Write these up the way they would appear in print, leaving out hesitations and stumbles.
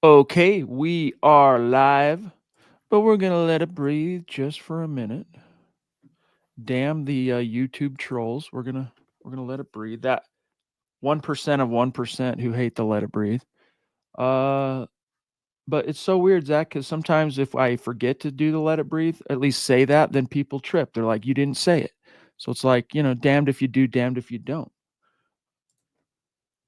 Okay, we are live, but we're gonna let it breathe just for a minute. Damn the YouTube trolls. We're gonna let it breathe. That 1% of 1% who hate to let it breathe. Uh, but it's so weird, Zach, because sometimes if I forget to do the let it breathe, at least say that, then people trip. They're like, you didn't say it. So it's like, damned if you do, damned if you don't.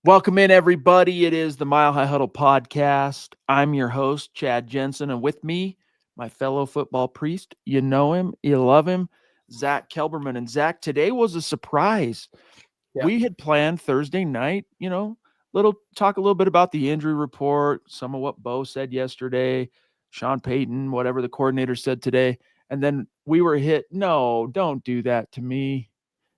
Welcome in, everybody. It is the Mile High Huddle podcast. I'm your host, Chad Jensen, and with me, my fellow football priest. You know him, you love him, Zack Kelberman. And Zach, today was a surprise. Yeah. We had planned Thursday night, talk a little bit about the injury report, some of what Bo said yesterday, Sean Payton, whatever the coordinator said today. And then we were hit. No, don't do that to me.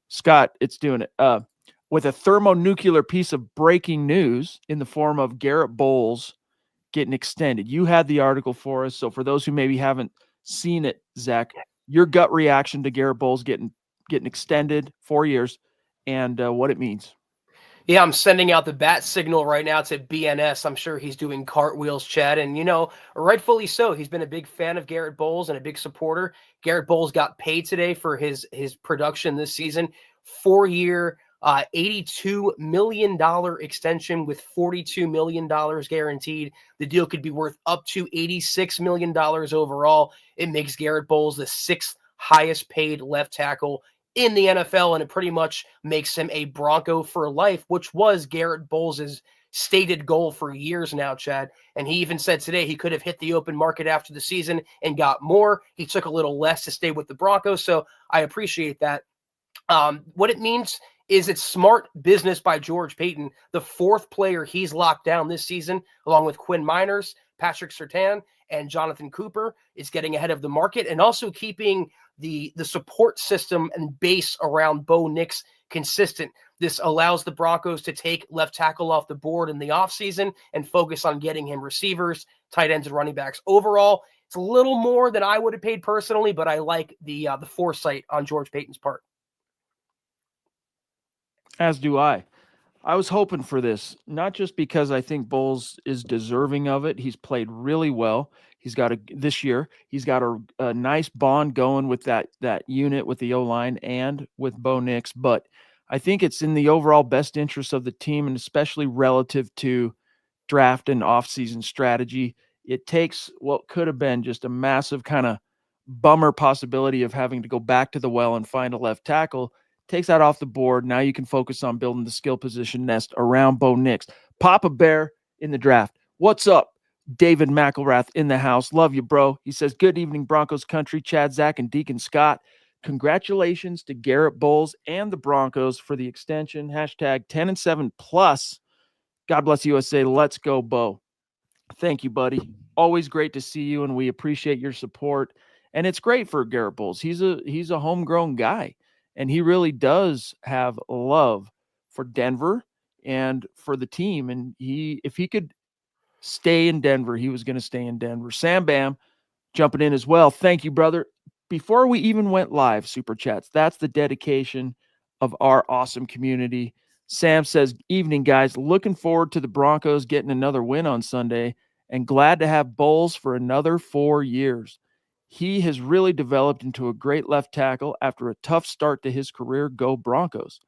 Scott, it's doing it. With a thermonuclear piece of breaking news in the form of Garett Bolles getting extended. You had the article for us. So for those who maybe haven't seen it, Zach, your gut reaction to Garett Bolles getting extended 4 years and what it means. Yeah, I'm sending out the bat signal right now to BNS. I'm sure he's doing cartwheels, Chad. And, rightfully so. He's been a big fan of Garett Bolles and a big supporter. Garett Bolles got paid today for his production this season. 4-year, $82 million extension with $42 million guaranteed. The deal could be worth up to $86 million overall. It makes Garett Bolles the sixth highest paid left tackle in the NFL, and it pretty much makes him a Bronco for life, which was Garett Bolles' stated goal for years now, Chad. And he even said today he could have hit the open market after the season and got more. He took a little less to stay with the Broncos, so I appreciate that. What it means is it's smart business by George Payton, the fourth player he's locked down this season, along with Quinn Miners, Patrick Surtain, and Jonathan Cooper, is getting ahead of the market and also keeping the support system and base around Bo Nix consistent. This allows the Broncos to take left tackle off the board in the offseason and focus on getting him receivers, tight ends, and running backs. Overall, it's a little more than I would have paid personally, but I like the foresight on George Payton's part. As do I. I was hoping for this, not just because I think Bowles is deserving of it. He's played really well. This year. He's got a nice bond going with that unit with the O line and with Bo Nix. But I think it's in the overall best interest of the team, and especially relative to draft and offseason strategy. It takes what could have been just a massive kind of bummer possibility of having to go back to the well and find a left tackle, takes that off the board. Now you can focus on building the skill position nest around Bo Nix. Papa Bear in the draft. What's up? David McElrath in the house. Love you, bro. He says, good evening, Broncos country. Chad, Zach, and Deacon Scott. Congratulations to Garett Bolles and the Broncos for the extension. Hashtag 10 and 7 plus. God bless USA. Let's go, Bo. Thank you, buddy. Always great to see you, and we appreciate your support. And it's great for Garett Bolles. He's a homegrown guy, and he really does have love for Denver and for the team. And if he could stay in Denver, he was going to stay in Denver. Sam Bam jumping in as well. Thank you, brother. Before we even went live, super chats. That's the dedication of our awesome community. Sam says, evening, guys. Looking forward to the Broncos getting another win on Sunday and glad to have Bolles for another 4 years. He has really developed into a great left tackle after a tough start to his career. Go Broncos.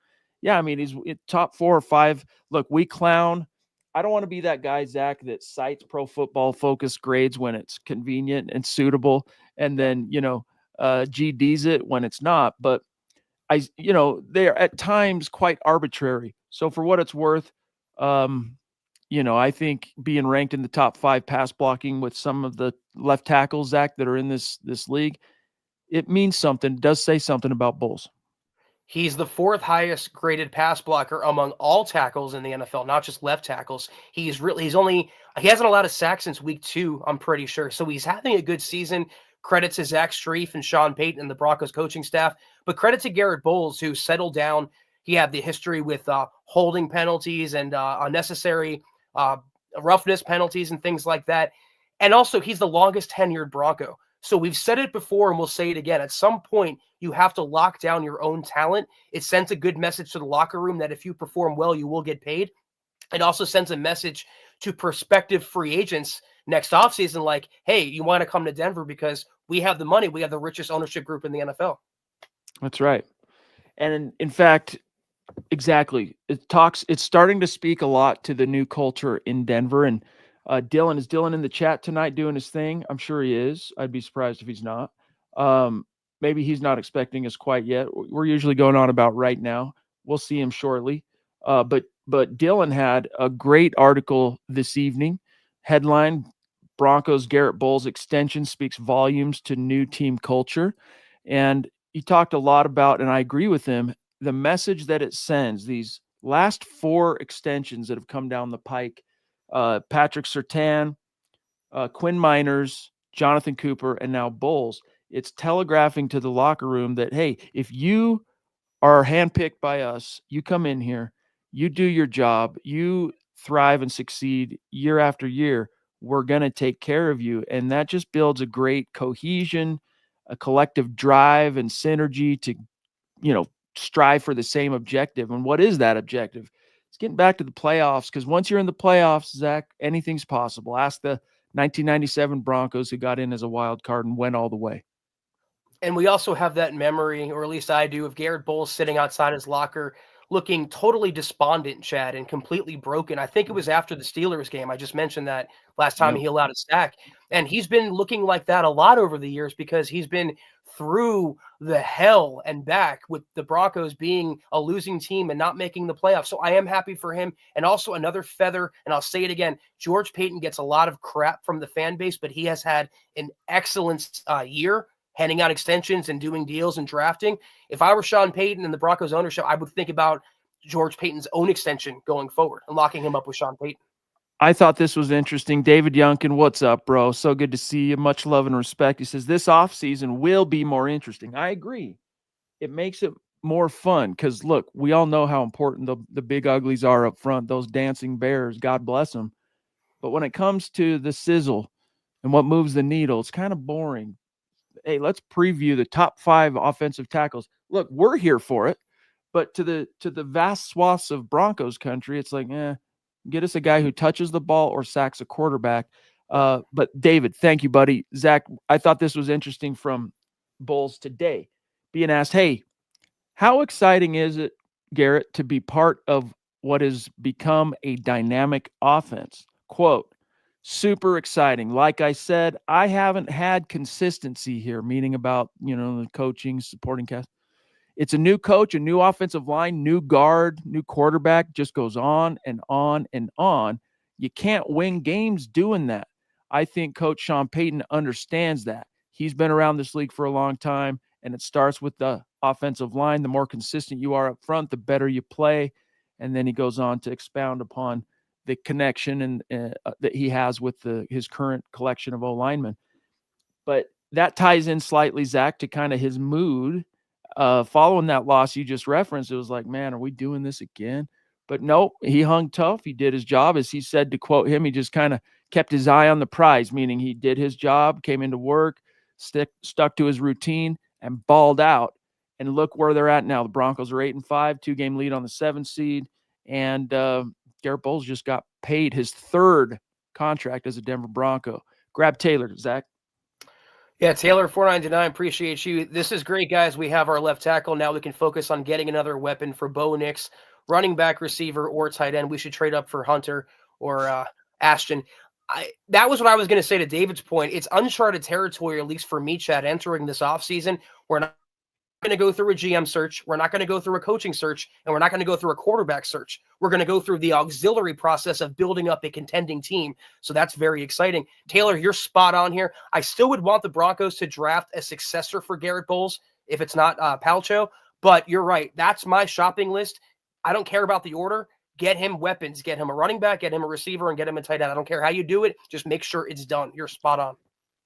Yeah, I mean, he's top 4 or 5. Look, we clown. I don't want to be that guy, Zach, that cites pro football focus grades when it's convenient and suitable, and then, GDs it when it's not. But they're at times quite arbitrary. So for what it's worth, I think being ranked in the top 5 pass blocking with some of the left tackles, Zach, that are in this league, it means something. It does say something about Bulls. He's the fourth highest graded pass blocker among all tackles in the NFL, not just left tackles. He hasn't allowed a sack since week 2, I'm pretty sure. So he's having a good season. Credit to Zach Strief and Sean Payton and the Broncos coaching staff, but credit to Garett Bolles, who settled down. He had the history with holding penalties and unnecessary roughness penalties and things like that. And also, he's the longest tenured Bronco. So we've said it before and we'll say it again. At some point, you have to lock down your own talent. It sends a good message to the locker room that if you perform well, you will get paid. It also sends a message to prospective free agents next offseason, like, hey, you want to come to Denver because we have the money. We have the richest ownership group in the NFL. That's right. And in fact, exactly. It's starting to speak a lot to the new culture in Denver. And is Dylan in the chat tonight doing his thing? I'm sure he is. I'd be surprised if he's not. Maybe he's not expecting us quite yet. We're usually going on about right now. We'll see him shortly. But Dylan had a great article this evening. Headline: Broncos Garett Bolles extension speaks volumes to new team culture. And he talked a lot about, and I agree with him, the message that it sends. These last 4 extensions that have come down the pike, Patrick Surtain, Quinn Miners, Jonathan Cooper, and now Bolles. It's telegraphing to the locker room that, hey, if you are handpicked by us, you come in here, you do your job, you thrive and succeed year after year, we're going to take care of you. And that just builds a great cohesion, a collective drive and synergy to, strive for the same objective. And what is that objective? It's getting back to the playoffs, because once you're in the playoffs, Zach, anything's possible. Ask the 1997 Broncos, who got in as a wild card and went all the way. And we also have that memory, or at least I do, of Garett Bolles sitting outside his locker looking totally despondent, Chad, and completely broken. I think it was after the Steelers game. I just mentioned that last time he allowed a sack. And he's been looking like that a lot over the years because he's been through the hell and back with the Broncos being a losing team and not making the playoffs. So I am happy for him. And also another feather, and I'll say it again, George Paton gets a lot of crap from the fan base, but he has had an excellent year handing out extensions and doing deals and drafting. If I were Sean Payton and the Broncos ownership, I would think about George Payton's own extension going forward and locking him up with Sean Payton. I thought this was interesting. David Youngkin, what's up, bro? So good to see you. Much love and respect. He says, this offseason will be more interesting. I agree. It makes it more fun because, look, we all know how important the big uglies are up front, those dancing bears, God bless them. But when it comes to the sizzle and what moves the needle, it's kind of boring. Hey, let's preview the top 5 offensive tackles. Look, we're here for it, but to the vast swaths of Broncos country, it's like, get us a guy who touches the ball or sacks a quarterback. But David, thank you, buddy. Zach, I thought this was interesting from Bolles today, being asked, hey, how exciting is it, Garett, to be part of what has become a dynamic offense? Quote, super exciting. Like I said, I haven't had consistency here, meaning about, the coaching, supporting cast. It's a new coach, a new offensive line, new guard, new quarterback, just goes on and on and on. You can't win games doing that. I think Coach Sean Payton understands that. He's been around this league for a long time, and it starts with the offensive line. The more consistent you are up front, the better you play. And then he goes on to expound upon the connection and that he has with his current collection of O-linemen. But that ties in slightly, Zach, to kind of his mood following that loss you just referenced. It was like, man, are we doing this again? But no, he hung tough. He did his job. As he said, to quote him, he just kind of kept his eye on the prize, meaning he did his job, came into work, stuck to his routine, and balled out. And look where they're at now. The Broncos are 8-5, 2-game lead on the 7th seed. And Garett Bolles just got paid his 3rd contract as a Denver Bronco. Grab Taylor, Zach. Yeah, Taylor, 499, appreciate you. This is great, guys. We have our left tackle. Now we can focus on getting another weapon for Bo Nix, running back, receiver, or tight end. We should trade up for Hunter or Ashton. That was what I was going to say to David's point. It's uncharted territory, at least for me, Chad, entering this offseason. We're not going to go through a GM search. We're not going to go through a coaching search, and we're not going to go through a quarterback search. We're going to go through the auxiliary process of building up a contending team. So that's very exciting. Taylor, you're spot on here. I still would want the Broncos to draft a successor for Garett Bolles if it's not Palcho, but you're right. That's my shopping list. I don't care about the order. Get him weapons. Get him a running back, get him a receiver, and get him a tight end. I don't care how you do it. Just make sure it's done. You're spot on.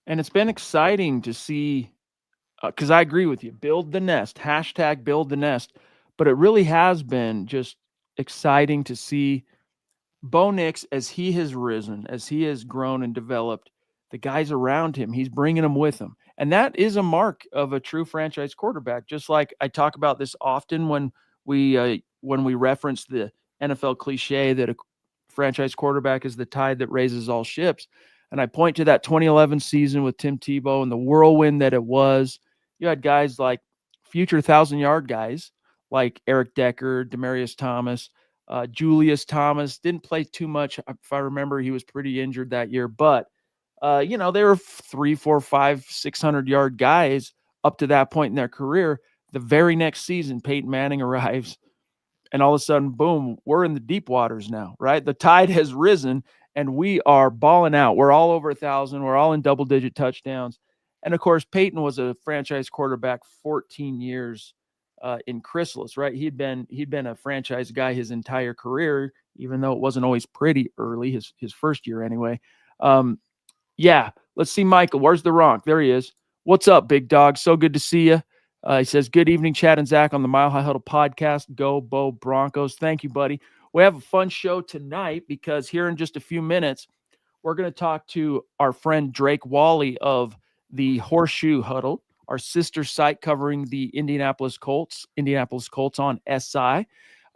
And it's been exciting to see, because I agree with you, build the nest, hashtag build the nest. But it really has been just exciting to see Bo Nix, as he has risen, as he has grown and developed, the guys around him, he's bringing them with him. And that is a mark of a true franchise quarterback. Just like I talk about this often when we reference the NFL cliche that a franchise quarterback is the tide that raises all ships. And I point to that 2011 season with Tim Tebow and the whirlwind that it was. You had guys like future 1,000-yard guys like Eric Decker, Demaryius Thomas, Julius Thomas. Didn't play too much. If I remember, he was pretty injured that year. But, they were 3, 4, 5, 600-yard guys up to that point in their career. The very next season, Peyton Manning arrives, and all of a sudden, boom, we're in the deep waters now, right? The tide has risen, and we are balling out. We're all over 1,000. We're all in double-digit touchdowns. And, of course, Peyton was a franchise quarterback 14 years in Chrysalis, right? He'd been a franchise guy his entire career, even though it wasn't always pretty early, his first year anyway. Yeah, let's see Michael. Where's the Ronk? There he is. What's up, big dog? So good to see you. He says, good evening, Chad and Zach on the Mile High Huddle podcast. Go, Bo Broncos. Thank you, buddy. We have a fun show tonight because here in just a few minutes, we're going to talk to our friend Drake Wally of the Horseshoe Huddle, our sister site covering the Indianapolis Colts on SI.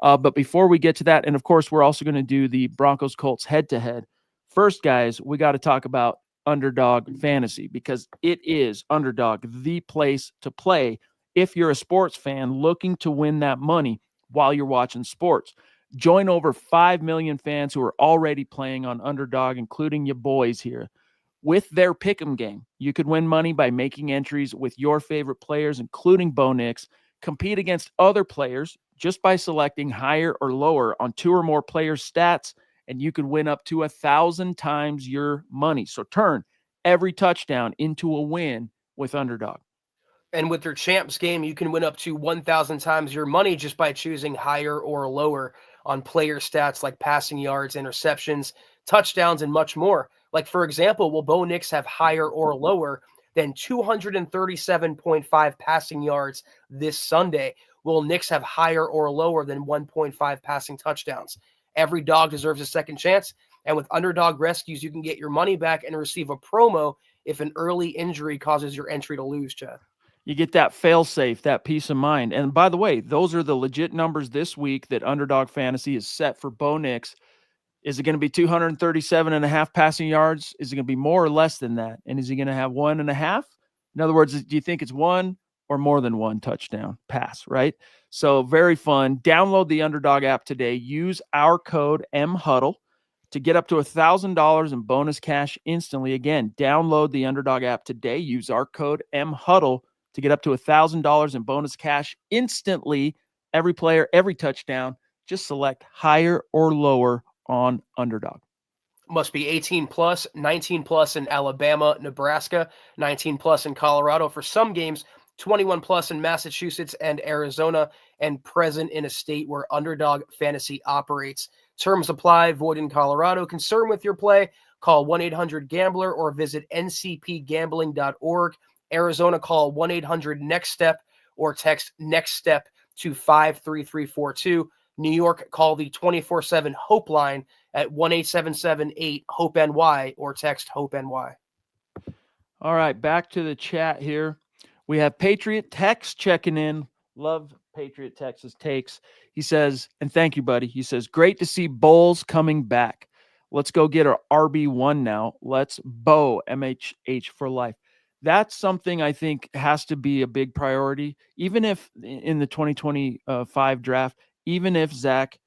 But before we get to that, and of course, we're also going to do the Broncos Colts head-to-head. First, guys, we got to talk about Underdog Fantasy because it is Underdog, the place to play if you're a sports fan looking to win that money while you're watching sports. Join over 5 million fans who are already playing on Underdog, including your boys here. With their pick'em game, you could win money by making entries with your favorite players, including Bo Nix. Compete against other players just by selecting higher or lower on 2 or more players' stats, and you could win up to 1,000 times your money. So turn every touchdown into a win with Underdog. And with their champs game, you can win up to 1,000 times your money just by choosing higher or lower on player stats like passing yards, interceptions, touchdowns, and much more. Like, for example, will Bo Nix have higher or lower than 237.5 passing yards this Sunday? Will Nix have higher or lower than 1.5 passing touchdowns? Every dog deserves a second chance. And with Underdog Rescues, you can get your money back and receive a promo if an early injury causes your entry to lose, Chad. You get that fail-safe, that peace of mind. And by the way, those are the legit numbers this week that Underdog Fantasy is set for Bo Nix. Is it going to be 237.5 passing yards? Is it going to be more or less than that? And is he going to have 1.5? In other words, do you think it's 1 or more than 1 touchdown pass, right? So very fun. Download the Underdog app today. Use our code MHuddle to get up to $1,000 in bonus cash instantly. Again, download the Underdog app today. Use our code MHuddle to get up to $1,000 in bonus cash instantly. Every player, every touchdown. Just select higher or lower on Underdog. Must be 18 plus, 19 plus in Alabama, Nebraska, 19 plus in Colorado for some games, 21 plus in Massachusetts and Arizona, and present in a state where Underdog Fantasy operates. Terms apply, void in Colorado. Concerned with your play? Call 1-800-GAMBLER or visit ncpgambling.org. Arizona, call 1-800-NEXT-STEP or text NEXT STEP to 53342. New York, call the 24/7 Hope line at 1-877-8-HOPE-NY or text HOPE-NY. All right, back to the chat here. We have Patriot Tex checking in. Love Patriot Tex's takes. He says, and thank you, buddy. He says, great to see Bolles coming back. Let's go get our RB1 now. Let's Bo MHH for life. That's something I think has to be a big priority, even if in the 2025 draft, even if Zach,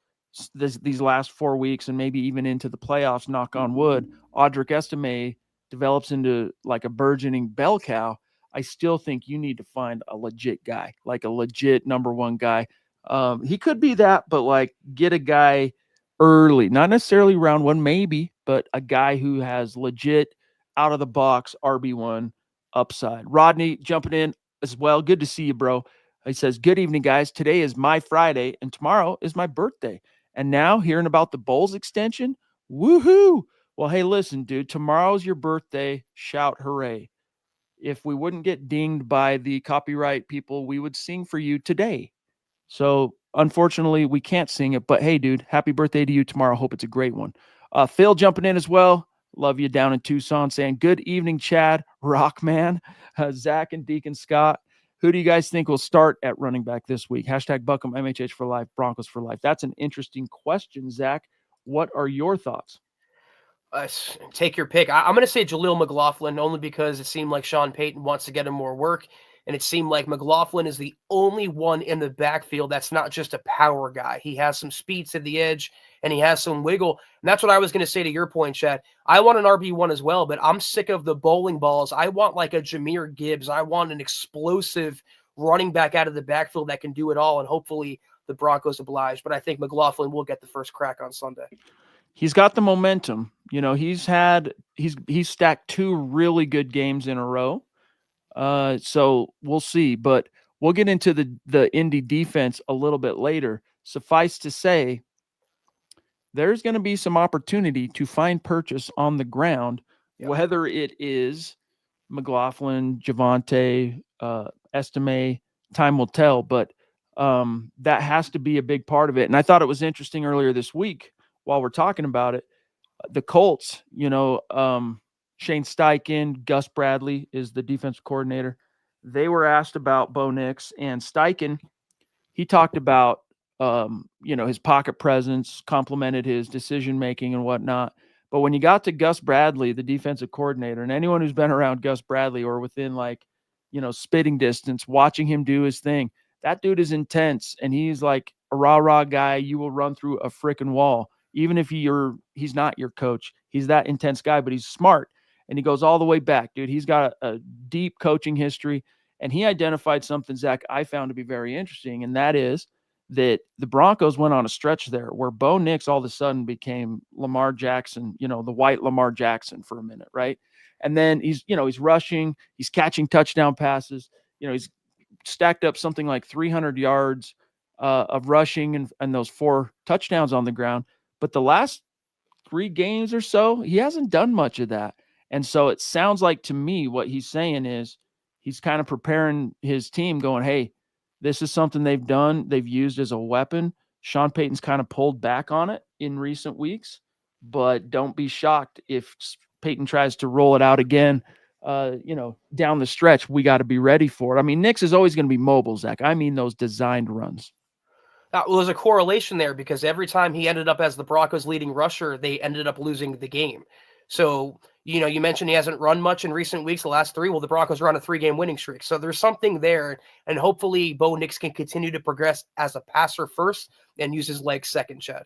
these last 4 weeks and maybe even into the playoffs, knock on wood, Audric Estime develops into like a burgeoning bell cow, I still think you need to find a legit guy, like a legit number 1 guy. He could be that, but like get a guy early, not necessarily round 1, maybe, but a guy who has legit out of the box RB1 upside. Rodney jumping in as well. Good to see you, bro. He says, good evening, guys. Today is my Friday and tomorrow is my birthday. And now hearing about the Bolles extension, woohoo. Well, hey, listen, dude, tomorrow's your birthday. Shout hooray. If we wouldn't get dinged by the copyright people, we would sing for you today. So unfortunately, we can't sing it, but hey, dude, happy birthday to you tomorrow. Hope it's a great one. Phil jumping in as well. Love you down in Tucson, saying, good evening, Chad, Rockman, Zach and Deacon Scott. Who do you guys think will start at running back this week? Hashtag Buckham, MHH for life, Broncos for life. That's an interesting question, Zach. What are your thoughts? Take your pick. I'm going to say Jaleel McLaughlin only because it seemed like Sean Payton wants to get him more work. And it seemed like McLaughlin is the only one in the backfield that's not just a power guy. He has some speed to the edge and he has some wiggle. And that's what I was going to say to your point, Chad. I want an RB1 as well, but I'm sick of the bowling balls. I want like a Jahmyr Gibbs. I want an explosive running back out of the backfield that can do it all. And hopefully the Broncos oblige. But I think McLaughlin will get the first crack on Sunday. He's got the momentum. You know, he's stacked 2 really good games in a row. So we'll see, but we'll get into the Indy defense a little bit later. Suffice to say, there's going to be some opportunity to find purchase on the ground, whether it is McLaughlin, Javonte, Estime, time will tell, but that has to be a big part of it. And I thought it was interesting earlier this week while we're talking about it, the Colts, Shane Steichen, Gus Bradley is the defensive coordinator. They were asked about Bo Nix, and Steichen, he talked about, his pocket presence, complimented his decision-making and whatnot. But when you got to Gus Bradley, the defensive coordinator, and anyone who's been around Gus Bradley or within spitting distance, watching him do his thing, that dude is intense. And he's like a rah-rah guy. You will run through a freaking wall. Even if he's not your coach, he's that intense guy, but he's smart. And he goes all the way back, dude. He's got a deep coaching history. And he identified something, Zach, I found to be very interesting. And that is that the Broncos went on a stretch there where Bo Nix all of a sudden became Lamar Jackson, the white Lamar Jackson for a minute, right? And then he's rushing, he's catching touchdown passes. He's stacked up something like 300 yards of rushing and those 4 touchdowns on the ground. But the last 3 games or so, he hasn't done much of that. And so it sounds like to me what he's saying is he's kind of preparing his team going, hey, this is something they've done. They've used as a weapon. Sean Payton's kind of pulled back on it in recent weeks, but don't be shocked if Payton tries to roll it out again, down the stretch. We got to be ready for it. I mean, Nix is always going to be mobile, Zach. I mean, those designed runs. Well, there's a correlation there because every time he ended up as the Broncos' leading rusher, they ended up losing the game. So, you mentioned he hasn't run much in recent weeks, the last 3. Well, the Broncos are on a 3-game winning streak. So there's something there. And hopefully Bo Nix can continue to progress as a passer first and use his legs second, Chad.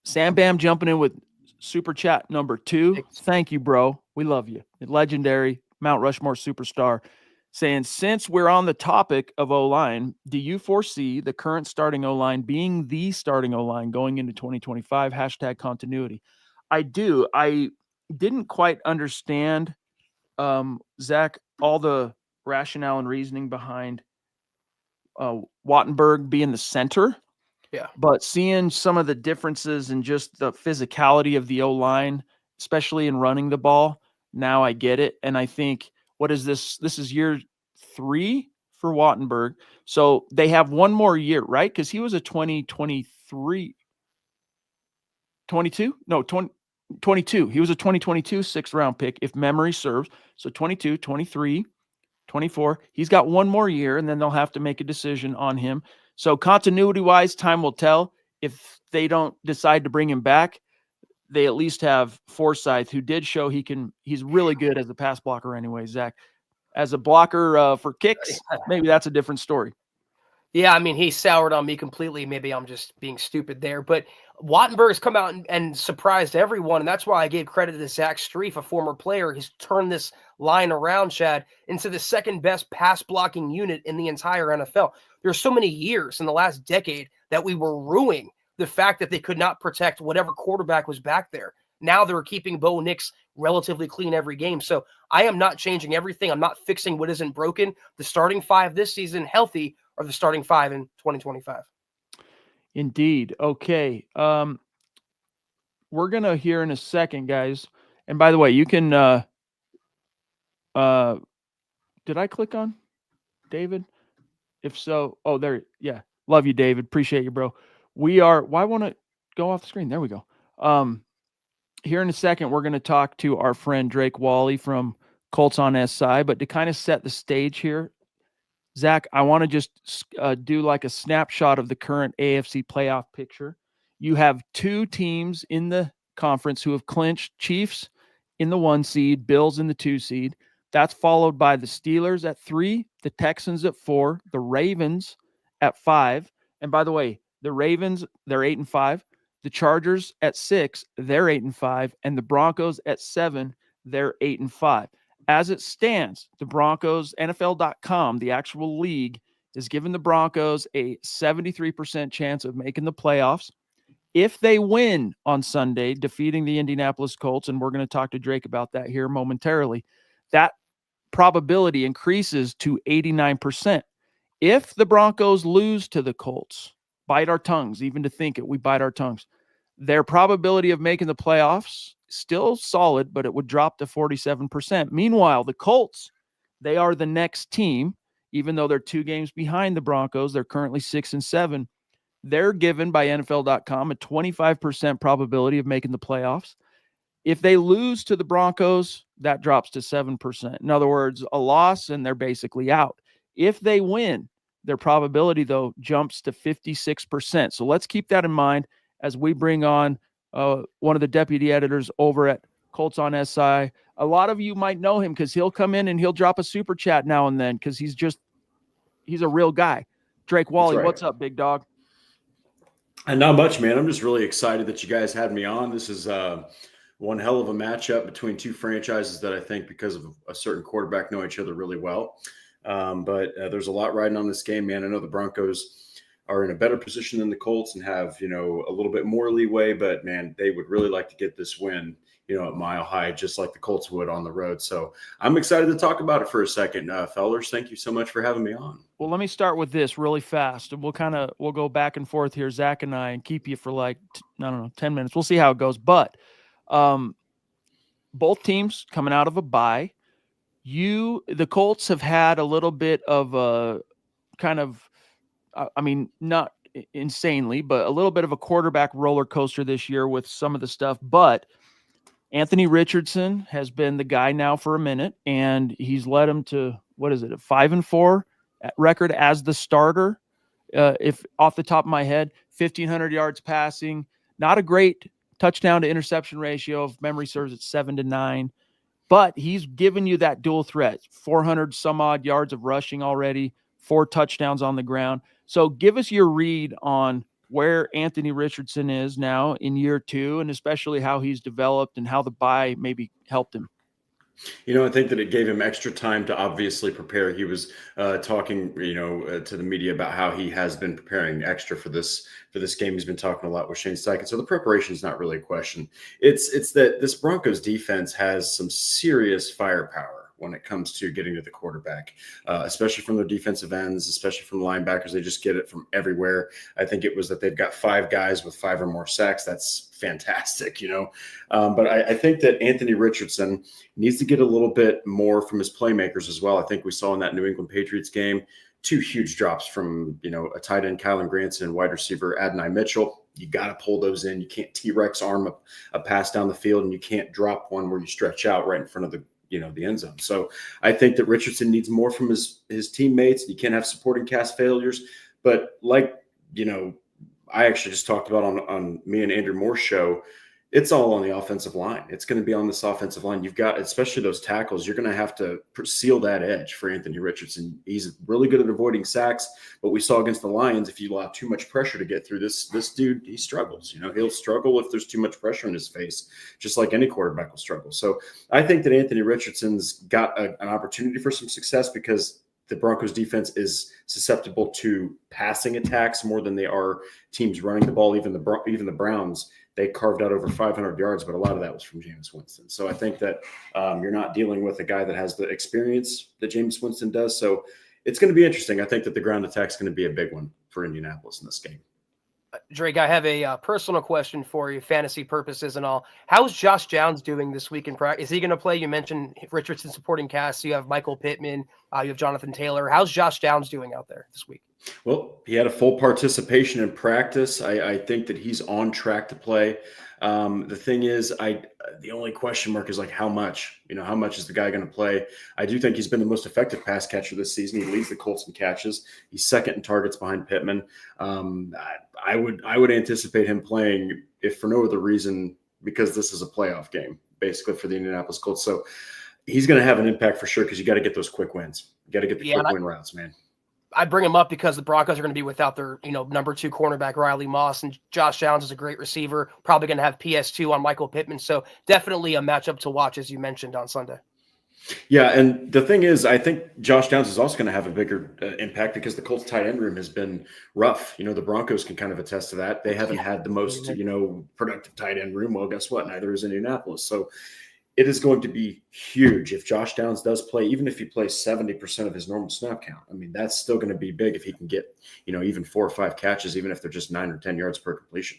Sam Bam jumping in with super chat number 2. Thank you, bro. We love you. Legendary Mount Rushmore superstar. Saying, since we're on the topic of O-line, do you foresee the current starting O-line being the starting O-line going into 2025? # continuity. I do. I didn't quite understand, Zach, all the rationale and reasoning behind Wattenberg being the center. Yeah. But seeing some of the differences in just the physicality of the O-line, especially in running the ball, now I get it. And I think, what is this? This is year 3 for Wattenberg. So they have one more year, right? Because he was a 2023, 22? No, 22. He was a 2022 6th-round pick, if memory serves. So 22, 23, 24. He's got one more year, and then they'll have to make a decision on him. So continuity-wise, time will tell. If they don't decide to bring him back, they at least have Forsythe, who did show he's really good as a pass blocker anyway, Zach. As a blocker for kicks, maybe that's a different story. Yeah, I mean, he soured on me completely. Maybe I'm just being stupid there. But Wattenberg has come out and surprised everyone, and that's why I gave credit to Zach Strief, a former player. He's turned this line around, Chad, into the second-best pass-blocking unit in the entire NFL. There's so many years in the last decade that we were ruining the fact that they could not protect whatever quarterback was back there. Now they're keeping Bo Nix relatively clean every game. So I am not changing everything. I'm not fixing what isn't broken. The starting 5 this season, healthy, or the starting 5 in 2025. Indeed. Okay. We're going to hear in a second, guys. And by the way, you can, did I click on David? If so, oh, there. Yeah. Love you, David. Appreciate you, bro. Why won't it go off the screen? There we go. Here in a second, we're going to talk to our friend Drake Wally from Colts on SI, but to kind of set the stage here, Zach, I want to just do like a snapshot of the current AFC playoff picture. You have two teams in the conference who have clinched: Chiefs in the 1 seed, Bills in the 2 seed. That's followed by the Steelers at 3, the Texans at 4, the Ravens at 5. And by the way, the Ravens, they're 8-5. The Chargers at 6, they're 8-5. And the Broncos at 7, they're 8-5. As it stands, the Broncos, NFL.com, the actual league, is giving the Broncos a 73% chance of making the playoffs. If they win on Sunday, defeating the Indianapolis Colts, and we're going to talk to Drake about that here momentarily, that probability increases to 89%. If the Broncos lose to the Colts, bite our tongues, even to think it, we bite our tongues, their probability of making the playoffs, still solid, but it would drop to 47%. Meanwhile, the Colts, they are the next team, even though they're 2 games behind the Broncos. They're currently 6-7. They're given by NFL.com a 25% probability of making the playoffs. If they lose to the Broncos, that drops to 7%. In other words, a loss and they're basically out. If they win, their probability, though, jumps to 56%. So let's keep that in mind as we bring on one of the deputy editors over at Colts on SI. A lot of you might know him because he'll come in and he'll drop a super chat now and then because he's a real guy. Drake Wally, right. What's up, big dog? And not much, man. I'm just really excited that you guys had me on. This is one hell of a matchup between two franchises that I think, because of a certain quarterback, know each other really well. But there's a lot riding on this game, man. I know the Broncos are in a better position than the Colts and have, a little bit more leeway, but man, they would really like to get this win, at Mile High, just like the Colts would on the road. So I'm excited to talk about it for a second. Fellers, thank you so much for having me on. Well, let me start with this really fast. We'll go back and forth here, Zach and I, and keep you for like, 10 minutes. We'll see how it goes. But both teams coming out of a bye. The Colts have had a little bit of a kind of, not insanely, but a little bit of a quarterback roller coaster this year with some of the stuff. But Anthony Richardson has been the guy now for a minute, and he's led him to, a 5-4 record as the starter. If off the top of my head, 1,500 yards passing, not a great touchdown to interception ratio, if memory serves, at 7-9, but he's given you that dual threat, 400 some odd yards of rushing already, 4 touchdowns on the ground. So give us your read on where Anthony Richardson is now in year 2, and especially how he's developed and how the bye maybe helped him. I think that it gave him extra time to obviously prepare. He was talking, to the media about how he has been preparing extra for this game. He's been talking a lot with Shane Steichen. So the preparation is not really a question. It's that this Broncos defense has some serious firepower when it comes to getting to the quarterback, especially from their defensive ends, especially from the linebackers. They just get it from everywhere. I think it was that they've got 5 guys with 5 or more sacks. That's fantastic, But I think that Anthony Richardson needs to get a little bit more from his playmakers as well. I think we saw in that New England Patriots game 2 huge drops from, a tight end, Kylan Granson, and wide receiver, Adonai Mitchell. You got to pull those in. You can't T-Rex arm a pass down the field, and you can't drop one where you stretch out right in front of the end zone. So I think that Richardson needs more from his teammates. You can't have supporting cast failures. But like, I actually just talked about on me and Andrew Moore's show, it's all on the offensive line. It's going to be on this offensive line. You've got, especially those tackles, you're going to have to seal that edge for Anthony Richardson. He's really good at avoiding sacks, but we saw against the Lions, if you allow too much pressure to get through, this dude, he struggles. He'll struggle if there's too much pressure in his face, just like any quarterback will struggle. So I think that Anthony Richardson's got an opportunity for some success because the Broncos defense is susceptible to passing attacks more than they are teams running the ball. Even the Browns, they carved out over 500 yards, but a lot of that was from Jameis Winston. So I think that you're not dealing with a guy that has the experience that Jameis Winston does. So it's going to be interesting. I think that the ground attack is going to be a big one for Indianapolis in this game. Drake, I have a personal question for you, fantasy purposes and all. How's Josh Downs doing this week in practice? Is he going to play? You mentioned Richardson supporting cast. You have Michael Pittman. You have Jonathan Taylor. How's Josh Downs doing out there this week? Well, he had a full participation in practice. I think that he's on track to play. The thing is, the only question mark is like how much. How much is the guy going to play? I do think he's been the most effective pass catcher this season. He leads the Colts in catches. He's second in targets behind Pittman. I would anticipate him playing, if for no other reason, because this is a playoff game, basically for the Indianapolis Colts. So he's going to have an impact for sure because you got to get those quick wins. You got to get the quick win routes, man. I bring him up because the Broncos are going to be without their, number 2 cornerback, Riley Moss, and Josh Downs is a great receiver, probably going to have PS2 on Michael Pittman. So definitely a matchup to watch, as you mentioned on Sunday. Yeah, and the thing is, I think Josh Downs is also going to have a bigger impact because the Colts tight end room has been rough. The Broncos can kind of attest to that. They haven't had the most, productive tight end room. Well, guess what? Neither is Indianapolis. So it is going to be huge if Josh Downs does play, even if he plays 70% of his normal snap count. I mean, that's still going to be big if he can get, even 4 or 5 catches, even if they're just 9 or 10 yards per completion.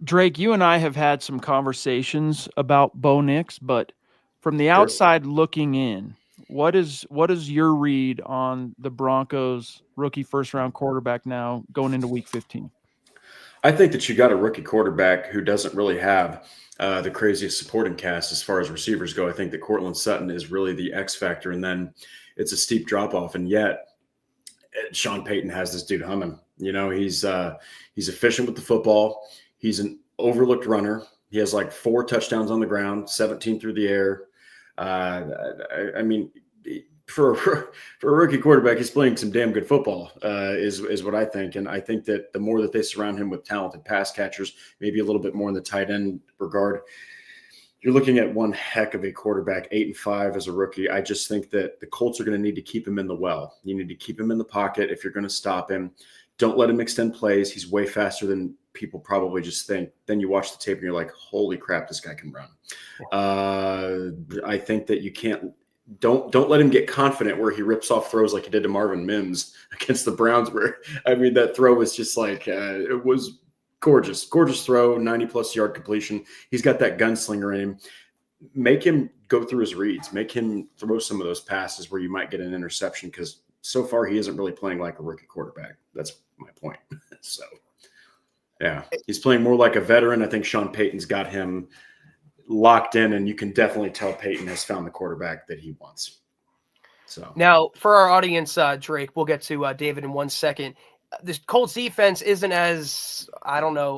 Drake, you and I have had some conversations about Bo Nix, but from the outside looking in, what is your read on the Broncos rookie first-round quarterback now going into Week 15? I think that you got a rookie quarterback who doesn't really have the craziest supporting cast as far as receivers go. I think that Courtland Sutton is really the X factor, and then it's a steep drop-off. And yet, Sean Payton has this dude humming. He's efficient with the football. He's an overlooked runner. He has like 4 touchdowns on the ground, 17 through the air. I mean, for a rookie quarterback, he's playing some damn good football, is what I think. And I think that the more that they surround him with talented pass catchers, maybe a little bit more in the tight end regard, you're looking at one heck of a quarterback, 8-5 as a rookie. I just think that the Colts are going to need to keep him in the well. You need to keep him in the pocket if you're going to stop him. Don't let him extend plays. He's way faster than people probably just think. Then you watch the tape and you're like, holy crap, this guy can run. I think that you can't – don't let him get confident where he rips off throws like he did to Marvin Mims against the Browns where, that throw was just like it was gorgeous throw, 90-plus yard completion. He's got that gunslinger in him. Make him go through his reads. Make him throw some of those passes where you might get an interception because so far he isn't really playing like a rookie quarterback. That's my point. So, yeah, he's playing more like a veteran. I think Sean Payton's got him locked in, and you can definitely tell Payton has found the quarterback that he wants. So now for our audience, Drake, we'll get to David in 1 second. The Colts defense isn't as,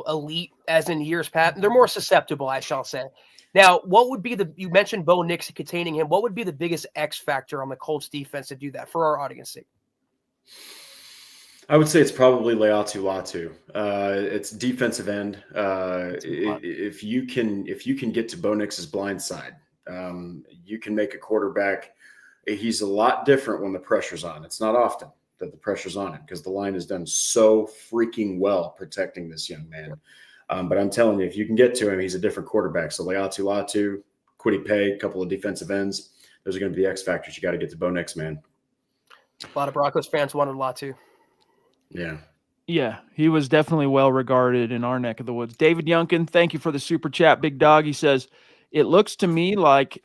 elite as in years past. They're more susceptible, I shall say. Now, what would be you mentioned Bo Nix containing him. What would be the biggest X factor on the Colts defense to do that for our audience sake? I would say it's probably Leatu Latu. It's defensive end. If you can get to Bo Nix's blind side, you can make a quarterback. He's a lot different when the pressure's on. It's not often that the pressure's on him because the line has done so freaking well protecting this young man. But I'm telling you, if you can get to him, he's a different quarterback. So Leatu Latu, Kwity Paye, a couple of defensive ends. Those are going to be the X factors. You got to get to Bo Nix, man. A lot of Broncos fans wanted Latu. Yeah, he was definitely well regarded in our neck of the woods. David Youngkin, thank you for the super chat, big dog. He says, it looks like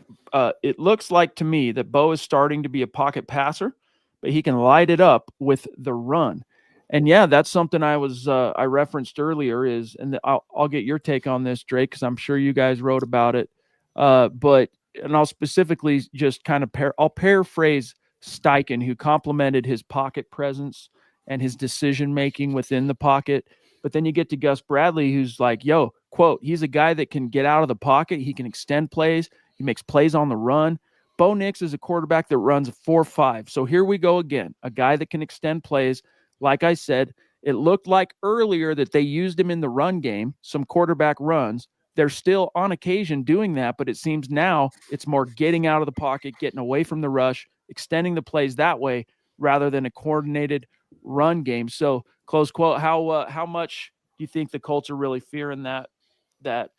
to me that Bo is starting to be a pocket passer, but he can light it up with the run. And yeah, that's something I referenced earlier and I'll get your take on this, Drake, because I'm sure you guys wrote about it. But I'll specifically just kind of I'll paraphrase Steichen, who complimented his pocket presence and his decision-making within the pocket. But then you get to Gus Bradley, who's like, quote, he's a guy that can get out of the pocket. He can extend plays. He makes plays on the run. Bo Nix is a quarterback that runs 4.5. So here we go again, a guy that can extend plays. Like I said, it looked like earlier that they used him in the run game, some quarterback runs. They're still on occasion doing that, but it seems now it's more getting out of the pocket, getting away from the rush, extending the plays that way rather than a coordinated run game. So, close quote, how much do you think the Colts are really fearing that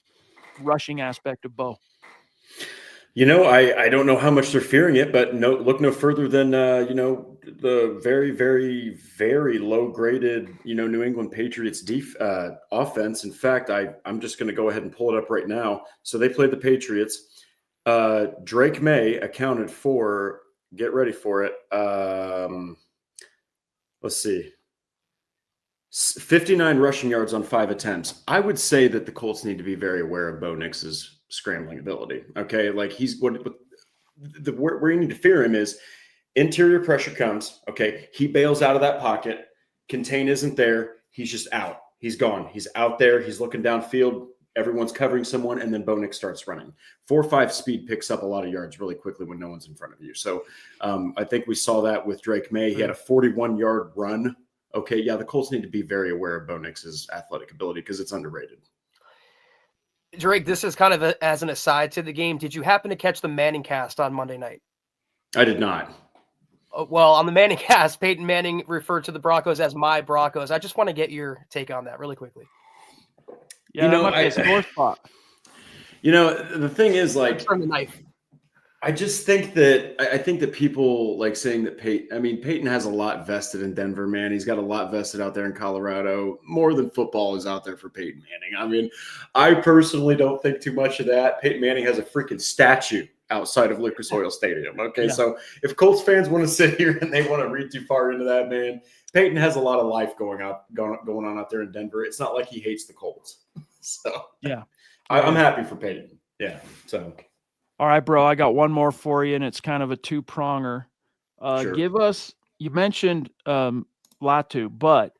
rushing aspect of Bo? I don't know how much they're fearing it, but look no further than the very, very, very low graded New England Patriots offense. In fact, I'm just going to go ahead and pull it up right now. So they played the Patriots. Drake May accounted for. Get ready for it. Let's see. 59 rushing yards on 5 attempts. I would say that the Colts need to be very aware of Bo Nix's scrambling ability. Okay, like he's where you need to fear him is interior pressure comes. Okay, he bails out of that pocket. Contain isn't there. He's just out. He's gone. He's out there. He's looking downfield. Everyone's covering someone, and then Bo Nix starts running. 4.5 speed picks up a lot of yards really quickly when no one's in front of you. So I think we saw that with Drake May. He had a 41-yard run. Okay, yeah, the Colts need to be very aware of Bo Nix's athletic ability because it's underrated. Drake, this is kind of as an aside to the game. Did you happen to catch the Manning cast on Monday night? I did not. Well, on the Manning cast, Peyton Manning referred to the Broncos as my Broncos. I just want to get your take on that really quickly. Yeah, that might be a sore spot. The thing is, like, turn the knife. I just think that people like saying that Peyton has a lot vested in Denver, man. He's got a lot vested out there in Colorado. More than football is out there for Peyton Manning. I mean, I personally don't think too much of that. Peyton Manning has a freaking statue outside of Lucas Oil Stadium. Okay, yeah. So if Colts fans want to sit here and they want to read too far into that, man, Peyton has a lot of life going on out there in Denver. It's not like he hates the Colts. So yeah, I'm happy for Peyton. Yeah. So. All right, bro, I got one more for you, and it's kind of a two-pronger. Sure. Give us – you mentioned Latu, but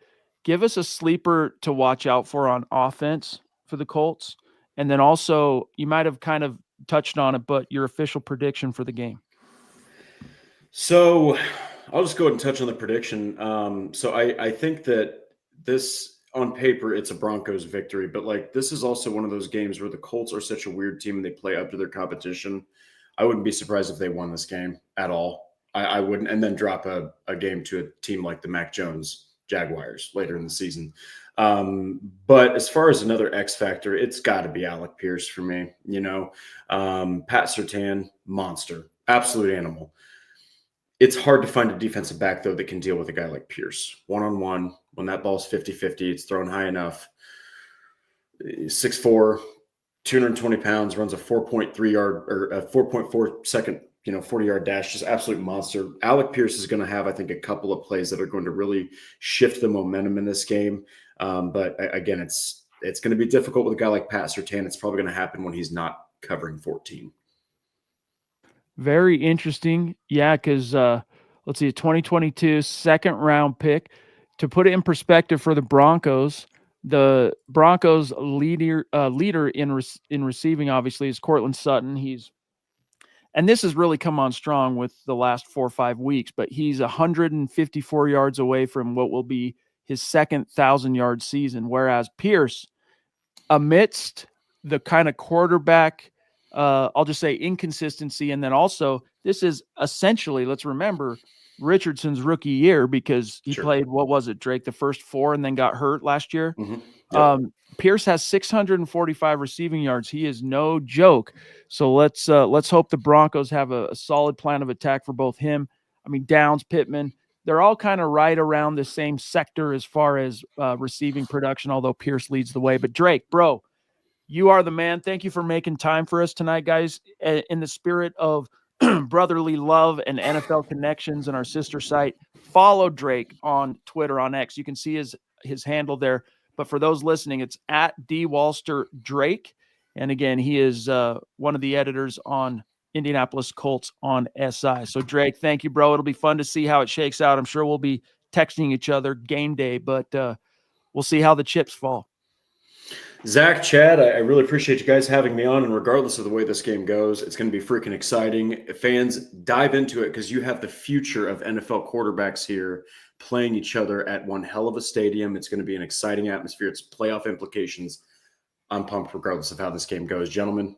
give us a sleeper to watch out for on offense for the Colts. And then also, you might have kind of touched on it, but your official prediction for the game. So I'll just go ahead and touch on the prediction. So I think that this – on paper, it's a Broncos victory, but like this is also one of those games where the Colts are such a weird team and they play up to their competition. I wouldn't be surprised if they won this game at all. I wouldn't, and then drop a game to a team like the Mac Jones Jaguars later in the season. But as far as another X factor, it's got to be Alec Pierce for me. Pat Surtain, monster, absolute animal. It's hard to find a defensive back, though, that can deal with a guy like Pierce. One-on-one, when that ball's 50-50, it's thrown high enough. 6'4", 220 pounds, runs a 4.3 yard or a 4.4 second, 40-yard dash, just absolute monster. Alec Pierce is going to have, I think, a couple of plays that are going to really shift the momentum in this game. But again, it's going to be difficult with a guy like Pat Surtain. It's probably going to happen when he's not covering 14. Very interesting. Yeah, because let's see, a 2022 second-round pick. To put it in perspective for the Broncos leader in receiving, obviously, is Cortland Sutton. And this has really come on strong with the last 4 or 5 weeks, but he's 154 yards away from what will be his second 1,000-yard season, whereas Pierce, amidst the kind of quarterback I'll just say inconsistency. And then also this is essentially, let's remember, Richardson's rookie year because he played, what was it, Drake, the first 4 and then got hurt last year. Mm-hmm. Yep. Pierce has 645 receiving yards. He is no joke. So let's hope the Broncos have a solid plan of attack for both him. I mean, Downs, Pittman, they're all kind of right around the same sector as far as receiving production, although Pierce leads the way. But Drake, bro, you are the man. Thank you for making time for us tonight, guys. In the spirit of brotherly love and NFL connections and our sister site, follow Drake on Twitter, on X. You can see his handle there. But for those listening, it's at @DWalsterDrake. And again, he is one of the editors on Indianapolis Colts on SI. So Drake, thank you, bro. It'll be fun to see how it shakes out. I'm sure we'll be texting each other game day, but we'll see how the chips fall. Zach, Chad, I really appreciate you guys having me on. And regardless of the way this game goes, it's going to be freaking exciting. Fans, dive into it because you have the future of NFL quarterbacks here playing each other at one hell of a stadium. It's going to be an exciting atmosphere. It's playoff implications. I'm pumped regardless of how this game goes. Gentlemen,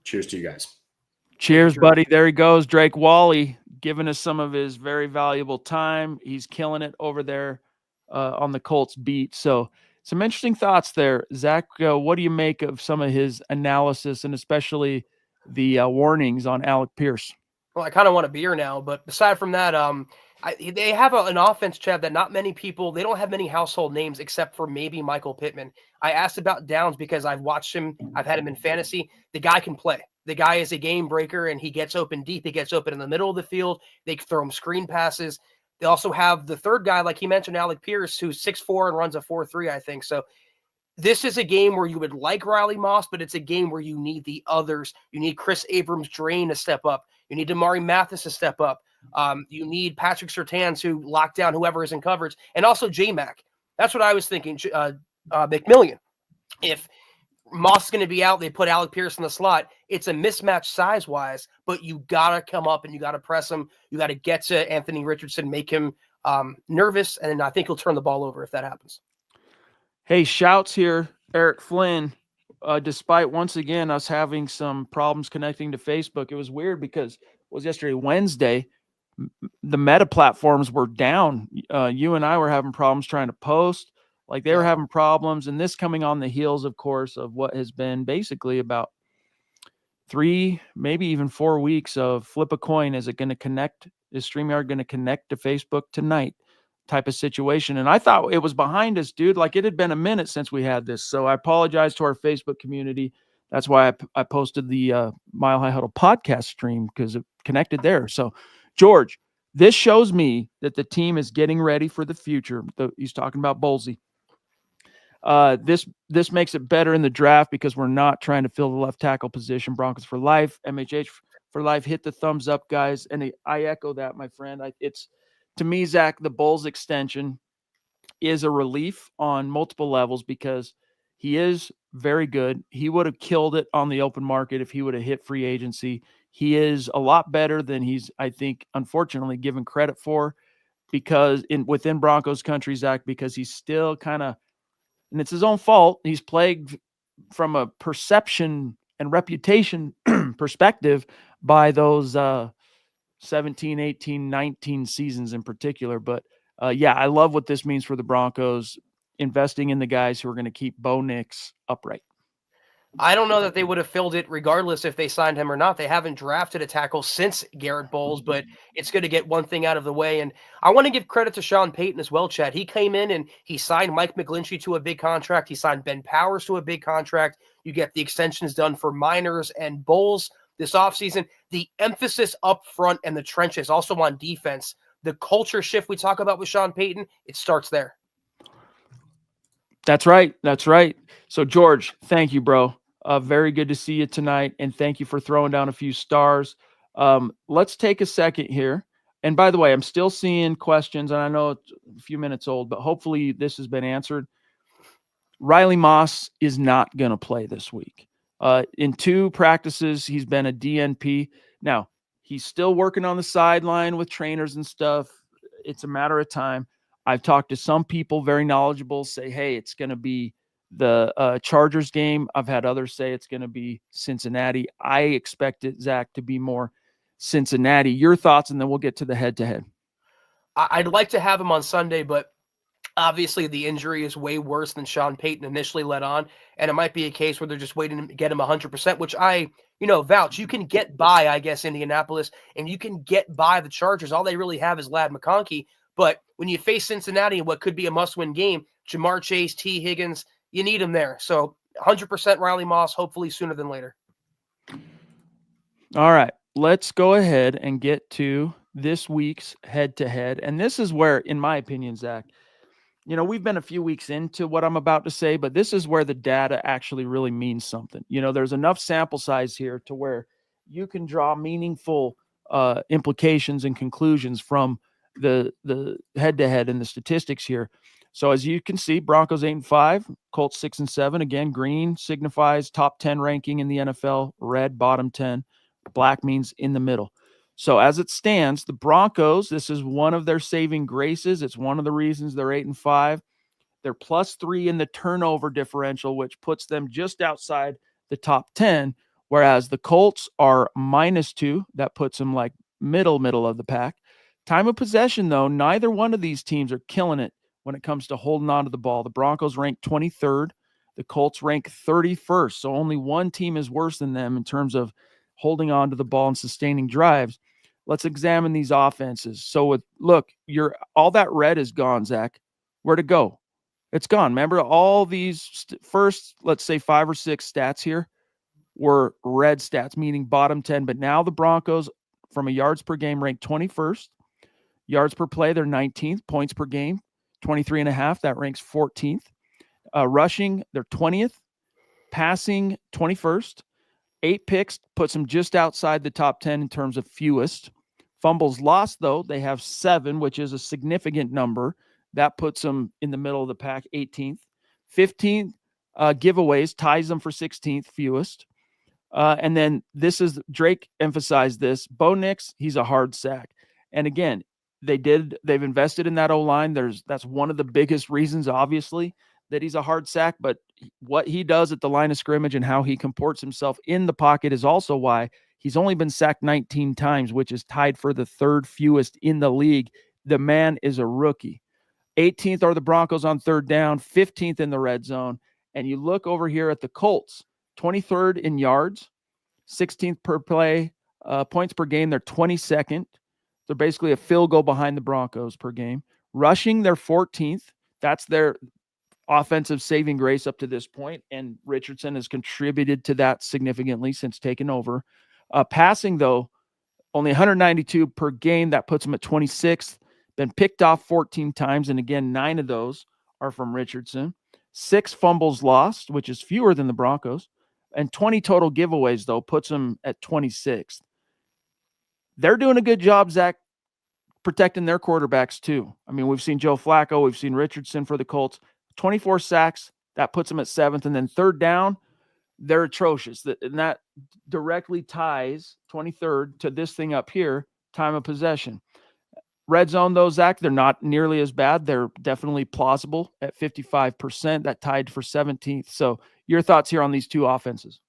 cheers to you guys. Cheers, buddy. There he goes, Drake Wally, giving us some of his very valuable time. He's killing it over there on the Colts beat. So some interesting thoughts there. Zach, what do you make of some of his analysis and especially the warnings on Alec Pierce? Well, I kind of want a beer now, but aside from that, they have an offense, Chad, that not many people, they don't have many household names except for maybe Michael Pittman. I asked about Downs because I've watched him. I've had him in fantasy. The guy can play. The guy is a game breaker, and he gets open deep. He gets open in the middle of the field. They throw him screen passes. They also have the third guy, like he mentioned, Alec Pierce, who's 6'4" and runs a 4.3, I think. So this is a game where you would like Riley Moss, but it's a game where you need the others. You need Chris Abrams-Drain to step up. You need Damari Mathis to step up. You need Patrick Surtain to lock down whoever is in coverage, and also J-Mac. That's what I was thinking, McMillian. If Moss is going to be out, they put Alec Pierce in the slot. It's a mismatch size-wise, but you got to come up and you got to press him. You got to get to Anthony Richardson, make him nervous, and I think he'll turn the ball over if that happens. Hey, shouts here, Eric Flynn. Despite once again us having some problems connecting to Facebook, it was weird because it was yesterday, Wednesday. The meta platforms were down. You and I were having problems trying to post. Like they were having problems, and this coming on the heels, of course, of what has been basically about 3, maybe even 4 weeks of flip a coin. Is it going to connect? Is StreamYard going to connect to Facebook tonight? Type of situation. And I thought it was behind us, dude. Like it had been a minute since we had this. So I apologize to our Facebook community. That's why I posted the Mile High Huddle podcast stream, because it connected there. So George, this shows me that the team is getting ready for the future. He's talking about Bolsey. This makes it better in the draft because we're not trying to fill the left tackle position. Broncos for life, MHH for life. Hit the thumbs up, guys. And I echo that, my friend. It's to me, Zach, the Bolles extension is a relief on multiple levels because he is very good. He would have killed it on the open market if he would have hit free agency. He is a lot better than he's, I think, unfortunately given credit for, because within Broncos country, Zach, because he's still kind of, and it's his own fault, he's plagued from a perception and reputation perspective by those 17, 18, 19 seasons in particular. But yeah, I love what this means for the Broncos, investing in the guys who are going to keep Bo Nix upright. I don't know that they would have filled it regardless if they signed him or not. They haven't drafted a tackle since Garett Bolles, but it's going to get one thing out of the way. And I want to give credit to Sean Payton as well, Chad. He came in and he signed Mike McGlinchey to a big contract. He signed Ben Powers to a big contract. You get the extensions done for Miners and Bolles this offseason. The emphasis up front and the trenches, also on defense. The culture shift we talk about with Sean Payton, it starts there. That's right. That's right. So, George, thank you, bro. Very good to see you tonight, and thank you for throwing down a few stars. Let's take a second here. And by the way, I'm still seeing questions, and I know it's a few minutes old, but hopefully this has been answered. Riley Moss is not going to play this week. In 2 practices, he's been a DNP. Now, he's still working on the sideline with trainers and stuff. It's a matter of time. I've talked to some people very knowledgeable, say, hey, it's going to be the Chargers game. I've had others say it's going to be Cincinnati. I expect it, Zach, to be more Cincinnati. Your thoughts, and then we'll get to the head-to-head. I'd like to have him on Sunday, but obviously the injury is way worse than Sean Payton initially let on, and it might be a case where they're just waiting to get him 100%, which I vouch. You can get by, I guess, Indianapolis, and you can get by the Chargers. All they really have is Ladd McConkey, but when you face Cincinnati in what could be a must-win game, Jamar Chase, T. Higgins, you need him there. So 100% Riley Moss, hopefully sooner than later. All right, let's go ahead and get to this week's head-to-head. And this is where, in my opinion, Zach, we've been a few weeks into what I'm about to say, but this is where the data actually really means something. There's enough sample size here to where you can draw meaningful implications and conclusions from the head-to-head and the statistics here. So as you can see, Broncos 8-5, Colts 6-7. Again, green signifies top 10 ranking in the NFL. Red, bottom 10. Black means in the middle. So as it stands, the Broncos, this is one of their saving graces. It's one of the reasons they're 8-5. They're +3 in the turnover differential, which puts them just outside the top 10, whereas the Colts are -2. That puts them like middle of the pack. Time of possession, though, neither one of these teams are killing it when it comes to holding on to the ball. The Broncos rank 23rd. The Colts rank 31st. So only one team is worse than them in terms of holding on to the ball and sustaining drives. Let's examine these offenses. So all that red is gone, Zach. Where'd it go? It's gone. Remember, all these first, let's say 5 or 6 stats here were red stats, meaning bottom 10. But now the Broncos, from a yards per game, rank 21st. Yards per play, they're 19th. Points per game, 23.5. That ranks 14th. Rushing, they're 20th. Passing, 21st. 8 picks puts them just outside the top 10 in terms of fewest. Fumbles lost, though, they have 7, which is a significant number. That puts them in the middle of the pack, 18th. 15th giveaways, ties them for 16th fewest. And then Drake emphasized this. Bo Nix, he's a hard sack. And again, they've invested in that O-line. That's one of the biggest reasons, obviously, that he's a hard sack, but what he does at the line of scrimmage and how he comports himself in the pocket is also why he's only been sacked 19 times, which is tied for the 3rd fewest in the league. The man is a rookie. 18th are the Broncos on 3rd down, 15th in the red zone. And you look over here at the Colts, 23rd in yards, 16th per play, points per game, they're 22nd. They're basically a field goal behind the Broncos per game. Rushing, they're 14th. That's their offensive saving grace up to this point, and Richardson has contributed to that significantly since taking over. Passing, though, only 192 per game. That puts him at 26th. Been picked off 14 times, and again, 9 of those are from Richardson. 6 fumbles lost, which is fewer than the Broncos, and 20 total giveaways, though, puts him at 26th. They're doing a good job, Zach, protecting their quarterbacks, too. I mean, we've seen Joe Flacco, we've seen Richardson for the Colts. 24 sacks, that puts them at 7th. And then 3rd down, they're atrocious. And that directly ties 23rd to this thing up here, time of possession. Red zone, though, Zach, they're not nearly as bad. They're definitely plausible at 55%. That tied for 17th. So your thoughts here on these two offenses?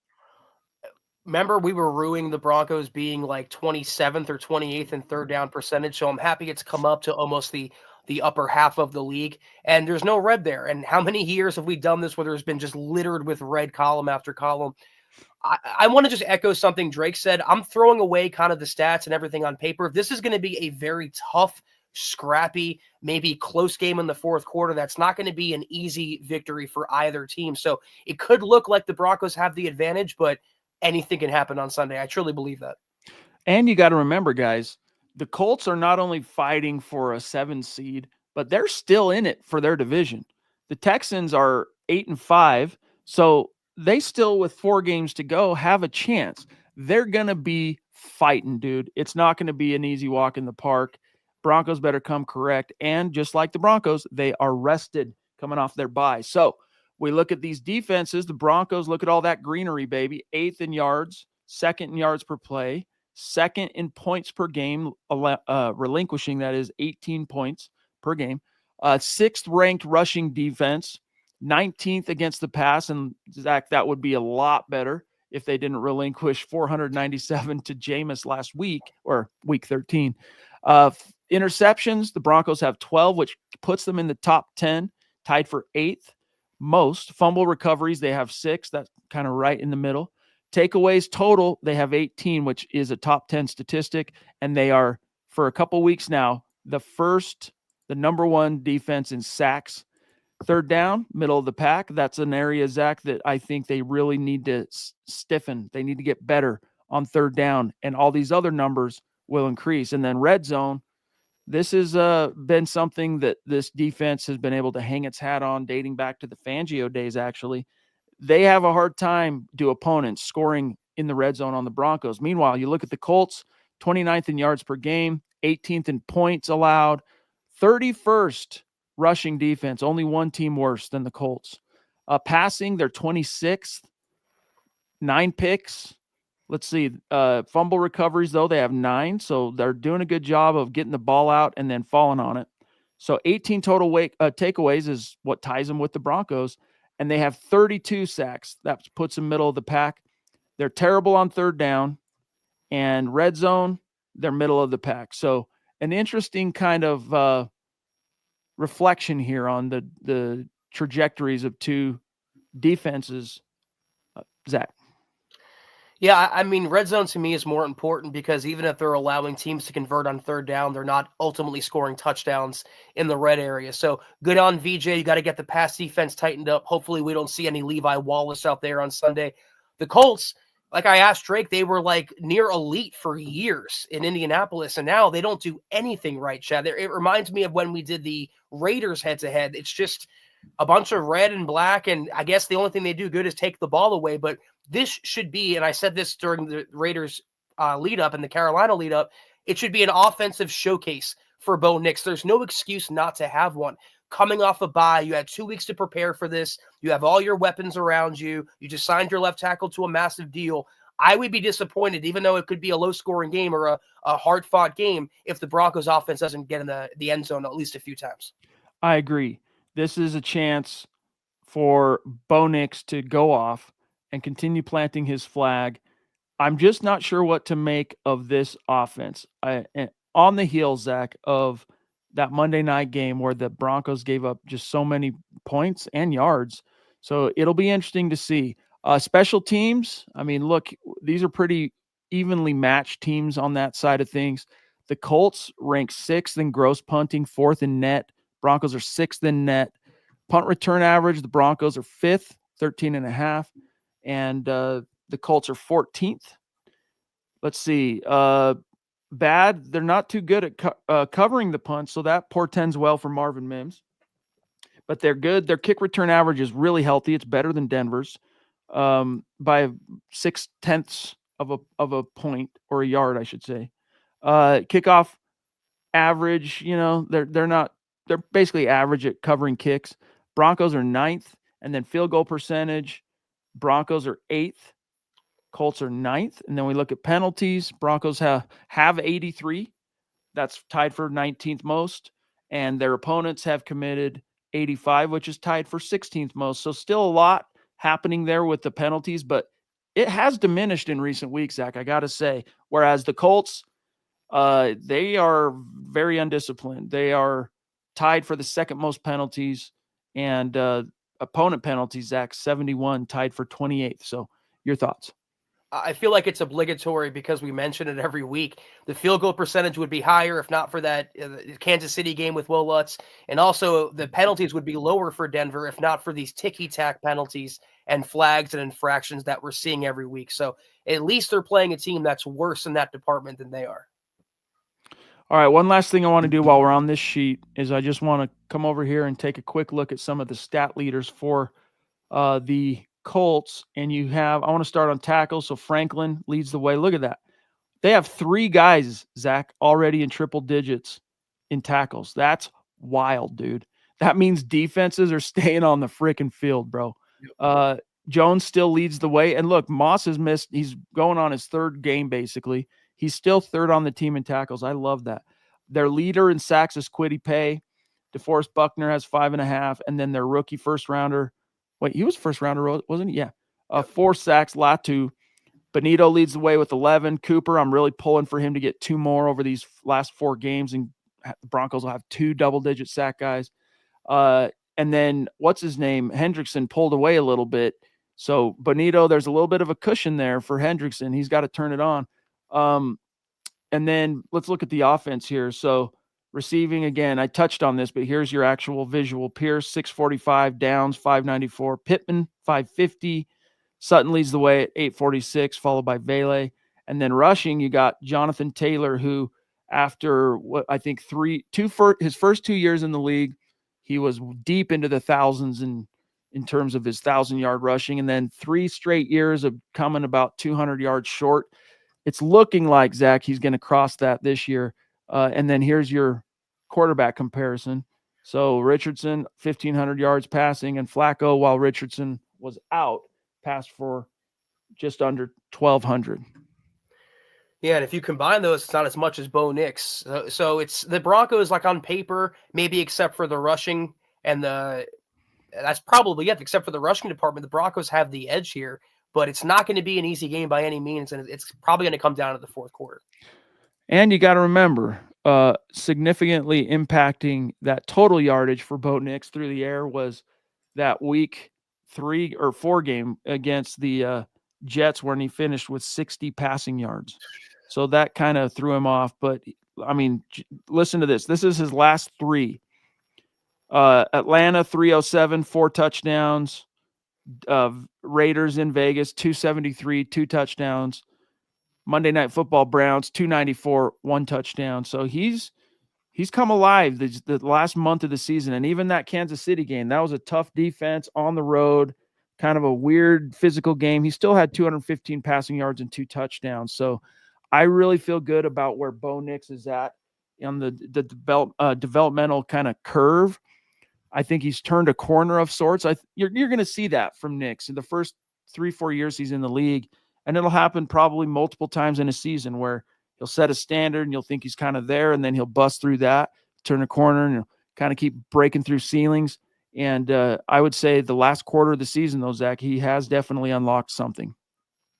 Remember, we were ruining the Broncos being like 27th or 28th in 3rd down percentage. So I'm happy it's come up to almost the upper half of the league, and there's no red there. And how many years have we done this where there's been just littered with red column after column? I want to just echo something Drake said. I'm throwing away kind of the stats and everything on paper. This is going to be a very tough, scrappy, maybe close game in the 4th quarter. That's not going to be an easy victory for either team. So it could look like the Broncos have the advantage, but anything can happen on Sunday. I truly believe that. And you got to remember, guys, the Colts are not only fighting for a 7 seed, but they're still in it for their division. The Texans are 8-5, so they still, with 4 games to go, have a chance. They're going to be fighting, dude. It's not going to be an easy walk in the park. Broncos better come correct. And just like the Broncos, they are rested coming off their bye. So we look at these defenses. The Broncos, look at all that greenery, baby. 8th in yards, 2nd in yards per play, 2nd in points per game, relinquishing, that is 18 points per game. 6th ranked rushing defense, 19th against the pass. And Zach, that would be a lot better if they didn't relinquish 497 to Jameis last week, or week 13. Interceptions, the Broncos have 12, which puts them in the top 10, tied for 8th most. Fumble recoveries, they have 6. That's kind of right in the middle. Takeaways total, they have 18, which is a top 10 statistic. And they are, for a couple weeks now, the number 1 defense in sacks. 3rd down, middle of the pack. That's an area, Zach, that I think they really need to stiffen. They need to get better on 3rd down, and all these other numbers will increase. And then red zone, this has been something that this defense has been able to hang its hat on, dating back to the Fangio days, actually. They have a hard time, do opponents, scoring in the red zone on the Broncos. Meanwhile, you look at the Colts, 29th in yards per game, 18th in points allowed, 31st rushing defense, only one team worse than the Colts. Passing, they're 26th, 9 picks. Let's see, fumble recoveries, though, they have 9, so they're doing a good job of getting the ball out and then falling on it. So 18 total takeaways is what ties them with the Broncos, and they have 32 sacks. That puts them middle of the pack. They're terrible on 3rd down, and red zone, they're middle of the pack. So an interesting kind of reflection here on the trajectories of two defenses, Zach. Yeah, I mean, red zone to me is more important because even if they're allowing teams to convert on 3rd down, they're not ultimately scoring touchdowns in the red area. So good on VJ. You got to get the pass defense tightened up. Hopefully we don't see any Levi Wallace out there on Sunday. The Colts, like I asked Drake, they were like near elite for years in Indianapolis, and now they don't do anything right, Chad. It reminds me of when we did the Raiders head-to-head. It's just a bunch of red and black, and I guess the only thing they do good is take the ball away. But this should be, and I said this during the Raiders lead-up and the Carolina lead-up, it should be an offensive showcase for Bo Nix. There's no excuse not to have one. Coming off a bye, you had 2 weeks to prepare for this. You have all your weapons around you. You just signed your left tackle to a massive deal. I would be disappointed, even though it could be a low-scoring game or a hard-fought game, if the Broncos offense doesn't get in the end zone at least a few times. I agree. This is a chance for Bo Nix to go off and continue planting his flag. I'm just not sure what to make of this offense. On the heels, Zach, of that Monday night game where the Broncos gave up just so many points and yards. So it'll be interesting to see. Special teams, I mean, look, these are pretty evenly matched teams on that side of things. The Colts rank 6th in gross punting, 4th in net. Broncos are 6th in net. Punt return average, the Broncos are 5th, 13.5. And the Colts are 14th. Let's see. Bad. They're not too good at covering the punts, so that portends well for Marvin Mims. But they're good. Their kick return average is really healthy. It's better than Denver's by 0.6 of a point or a yard, I should say. Kickoff average, they're basically average at covering kicks. Broncos are 9th, and then field goal percentage. Broncos are 8th. Colts are 9th. And then we look at penalties. Broncos have 83. That's tied for 19th most. And their opponents have committed 85, which is tied for 16th most. So still a lot happening there with the penalties, but it has diminished in recent weeks, Zach, I got to say. Whereas the Colts, they are very undisciplined. They are tied for the second most penalties, and opponent penalties, Zach, 71, tied for 28th. So your thoughts? I feel like it's obligatory because we mention it every week. The field goal percentage would be higher if not for that Kansas City game with Will Lutz. And also the penalties would be lower for Denver if not for these ticky-tack penalties and flags and infractions that we're seeing every week. So at least they're playing a team that's worse in that department than they are. All right, one last thing I want to do while we're on this sheet is I just want to come over here and take a quick look at some of the stat leaders for the Colts. And I want to start on tackles. So Franklin leads the way. Look at that. They have 3 guys, Zach, already in triple digits in tackles. That's wild, dude. That means defenses are staying on the freaking field, bro. Jones still leads the way. And look, Moss has missed. He's going on his 3rd game, basically. He's still 3rd on the team in tackles. I love that. Their leader in sacks is Kwity Paye. DeForest Buckner has 5.5. And then their rookie first rounder. Wait, he was first rounder, wasn't he? Yeah. 4 sacks, Latu. Benito leads the way with 11. Cooper, I'm really pulling for him to get 2 more over these last 4 games, and the Broncos will have 2 double-digit sack guys. And then, what's his name? Hendrickson pulled away a little bit. So, Benito, there's a little bit of a cushion there for Hendrickson. He's got to turn it on. And then let's look at the offense here. So, receiving, again, I touched on this, but here's your actual visual. Pierce, 645, Downs, 594, Pittman, 550. Sutton leads the way at 846, followed by Vele. And then rushing, you got Jonathan Taylor, who after what I think his first 2 years in the league, he was deep into the thousands in terms of his 1,000-yard rushing. And then 3 straight years of coming about 200 yards short. It's looking like, Zach, he's going to cross that this year. And then here's your quarterback comparison. So Richardson, 1,500 yards passing, and Flacco, while Richardson was out, passed for just under 1,200. Yeah, and if you combine those, it's not as much as Bo Nix. So it's the Broncos, like on paper, maybe except for the rushing and that's probably it, except for the rushing department. The Broncos have the edge here, but it's not going to be an easy game by any means, and it's probably going to come down to the 4th quarter. And you got to remember, significantly impacting that total yardage for Bo Nix through the air was that week 3 or 4 game against the Jets when he finished with 60 passing yards. So that kind of threw him off. But, I mean, listen to this. This is his last 3. Atlanta, 307, 4 touchdowns. Raiders in Vegas, 273, 2 touchdowns. Monday Night Football, Browns, 294, 1 touchdown. So he's come alive the last month of the season. And even that Kansas City game, that was a tough defense on the road, kind of a weird physical game. He still had 215 passing yards and 2 touchdowns. So I really feel good about where Bo Nix is at on the developmental kind of curve. I think he's turned a corner of sorts. You're going to see that from Nix in the first 3-4 years he's in the league. And it'll happen probably multiple times in a season where he'll set a standard and you'll think he's kind of there, and then he'll bust through that, turn a corner, and he'll kind of keep breaking through ceilings. And I would say the last quarter of the season, though, Zach, he has definitely unlocked something.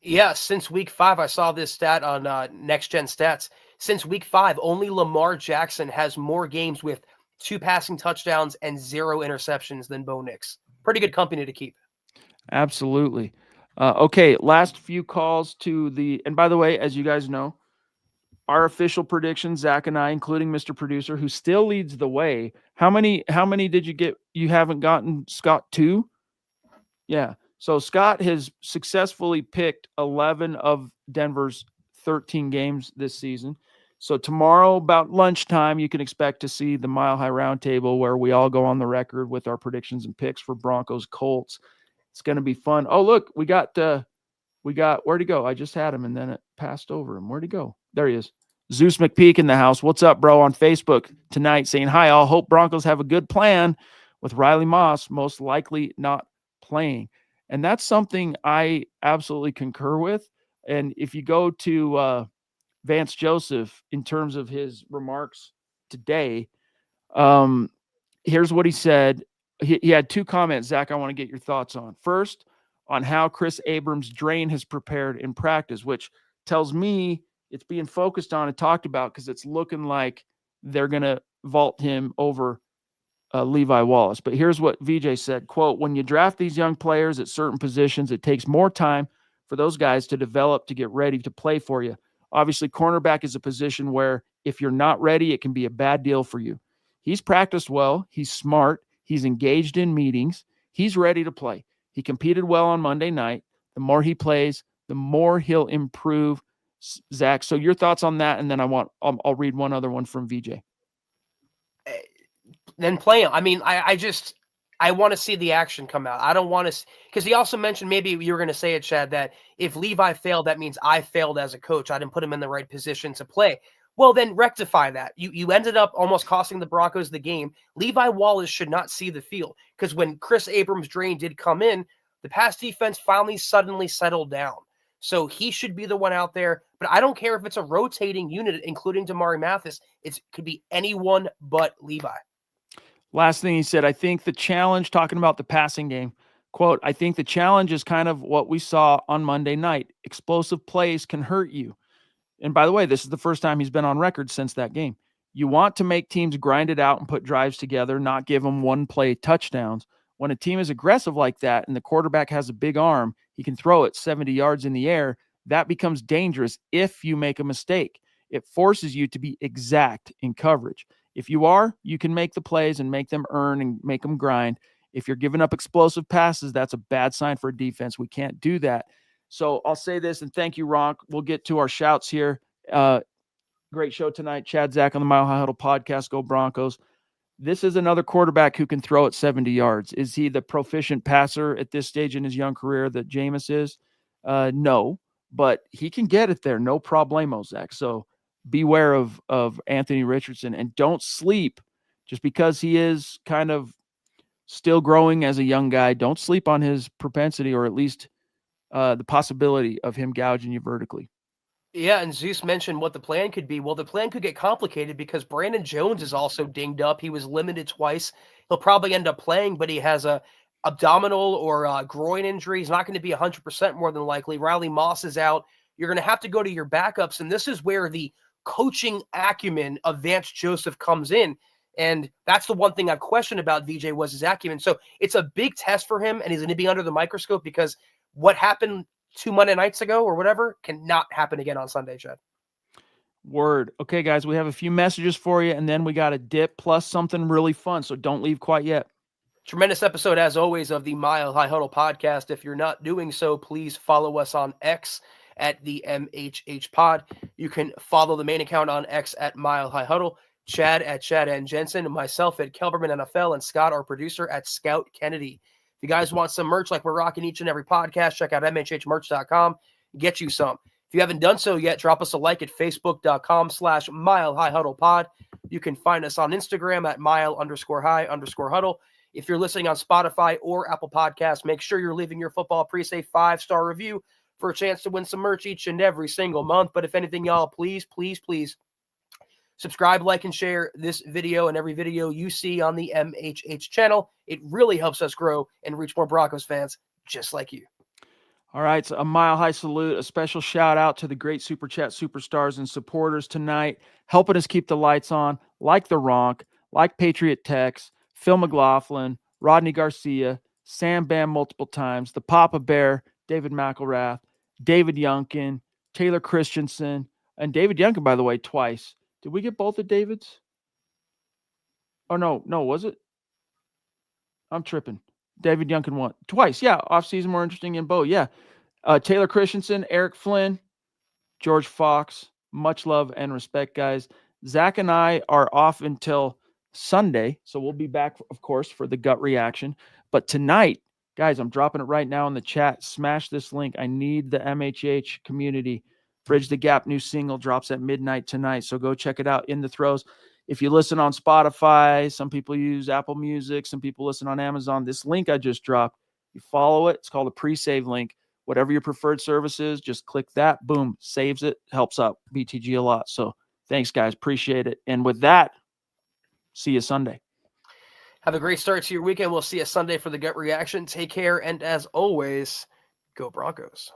Yeah, since week 5, I saw this stat on Next Gen Stats. Since week 5, only Lamar Jackson has more games with 2 passing touchdowns and 0 interceptions than Bo Nix. Pretty good company to keep. Absolutely. Okay, last few calls to the – and by the way, as you guys know, our official predictions, Zach and I, including Mr. Producer, who still leads the way. How many did you get? You haven't gotten, Scott, 2? Yeah. So Scott has successfully picked 11 of Denver's 13 games this season. So tomorrow about lunchtime, you can expect to see the Mile High Roundtable where we all go on the record with our predictions and picks for Broncos Colts. It's going to be fun. Oh, look, we got, where'd he go? I just had him and then it passed over him. Where'd he go? There he is. Zeus McPeak in the house. What's up, bro? On Facebook tonight saying, hi, all. Hope Broncos have a good plan with Riley Moss most likely not playing. And that's something I absolutely concur with. And if you go to Vance Joseph in terms of his remarks today, here's what he said. He had 2 comments, Zach, I want to get your thoughts on. First, on how Chris Abrams' drain has prepared in practice, which tells me it's being focused on and talked about because it's looking like they're going to vault him over Levi Wallace. But here's what VJ said, quote, when you draft these young players at certain positions, it takes more time for those guys to develop to get ready to play for you. Obviously, cornerback is a position where if you're not ready, it can be a bad deal for you. He's practiced well. He's smart. He's engaged in meetings. He's ready to play. He competed well on Monday night. The more he plays, the more he'll improve. Zach, so your thoughts on that, and then I'll read one other one from VJ. Then play him. I mean, I want to see the action come out. I don't want to, because he also mentioned, maybe you were going to say it, Chad, that if Levi failed, that means I failed as a coach. I didn't put him in the right position to play. Well, then rectify that. You ended up almost costing the Broncos the game. Levi Wallace should not see the field, because when Chris Abrams' drain did come in, the pass defense finally suddenly settled down. So he should be the one out there. But I don't care if it's a rotating unit, including Damari Mathis. It could be anyone but Levi. Last thing he said, I think the challenge, talking about the passing game, quote, I think the challenge is kind of what we saw on Monday night. Explosive plays can hurt you. And by the way, this is the first time he's been on record since that game. You want to make teams grind it out and put drives together, not give them one-play touchdowns. When a team is aggressive like that and the quarterback has a big arm, he can throw it 70 yards in the air. That becomes dangerous if you make a mistake. It forces you to be exact in coverage. If you are, you can make the plays and make them earn and make them grind. If you're giving up explosive passes, that's a bad sign for a defense. We can't do that. So I'll say this, and thank you, Ronk. We'll get to our shouts here. Great show tonight. Chad, Zach on the Mile High Huddle podcast. Go Broncos. This is another quarterback who can throw it 70 yards. Is he the proficient passer at this stage in his young career that Jameis is? No, but he can get it there. No problemo, Zach. So beware of Anthony Richardson, and don't sleep just because he is kind of still growing as a young guy. Don't sleep on his propensity, or at least the possibility of him gouging you vertically. Yeah, and Zeus mentioned what the plan could be. Well, the plan could get complicated because Brandon Jones is also dinged up. He was limited twice. He'll probably end up playing, but he has a abdominal or a groin injury. He's not going to be 100% more than likely. Riley Moss is out. You're going to have to go to your backups, and this is where the coaching acumen of Vance Joseph comes in. And that's the one thing I've questioned about VJ was his acumen. So it's a big test for him, and he's going to be under the microscope because what happened 2 Monday nights ago or whatever cannot happen again on Sunday, Chad. Word. Okay, guys, we have a few messages for you, and then we got a dip plus something really fun, so don't leave quite yet. Tremendous episode, as always, of the Mile High Huddle podcast. If you're not doing so, please follow us on X at the MHH Pod. You can follow the main account on X at Mile High Huddle, Chad at Chad and Jensen, and myself at Kelberman NFL, and Scott, our producer, at Scout Kennedy. If you guys want some merch like we're rocking each and every podcast, check out MHHmerch.com. Get you some. If you haven't done so yet, drop us a like at Facebook.com/Mile High Huddle Pod. You can find us on Instagram at Mile_High_Huddle. If you're listening on Spotify or Apple Podcasts, make sure you're leaving your football pre-save 5-star review for a chance to win some merch each and every single month. But if anything, y'all, please subscribe, like, and share this video and every video you see on the MHH channel. It really helps us grow and reach more Broncos fans just like you. All right, so a Mile High salute, a special shout out to the great Super Chat superstars and supporters tonight, helping us keep the lights on, like The Ronk, like Patriot Tex, Phil McLaughlin, Rodney Garcia, Sam Bam multiple times, the Papa Bear, David McElrath, David Youngkin, Taylor Christensen, and David Youngkin, by the way, twice. Did we get both of David's? Oh, no, was it? I'm tripping. David Youngkin won twice. Yeah, off-season more interesting in Bo. Yeah. Taylor Christensen, Eric Flynn, George Fox. Much love and respect, guys. Zach and I are off until Sunday, so we'll be back, of course, for the gut reaction. But tonight, guys, I'm dropping it right now in the chat. Smash this link. I need the MHH community. Bridge the Gap new single drops at midnight tonight, so go check it out. In the Throws. If you listen on Spotify, some people use Apple Music, some people listen on Amazon. This link I just dropped, you follow it. It's called a pre-save link. Whatever your preferred service is, just click that. Boom, saves it. Helps out BTG a lot. So thanks, guys. Appreciate it. And with that, see you Sunday. Have a great start to your weekend. We'll see you Sunday for the gut reaction. Take care. And as always, go Broncos.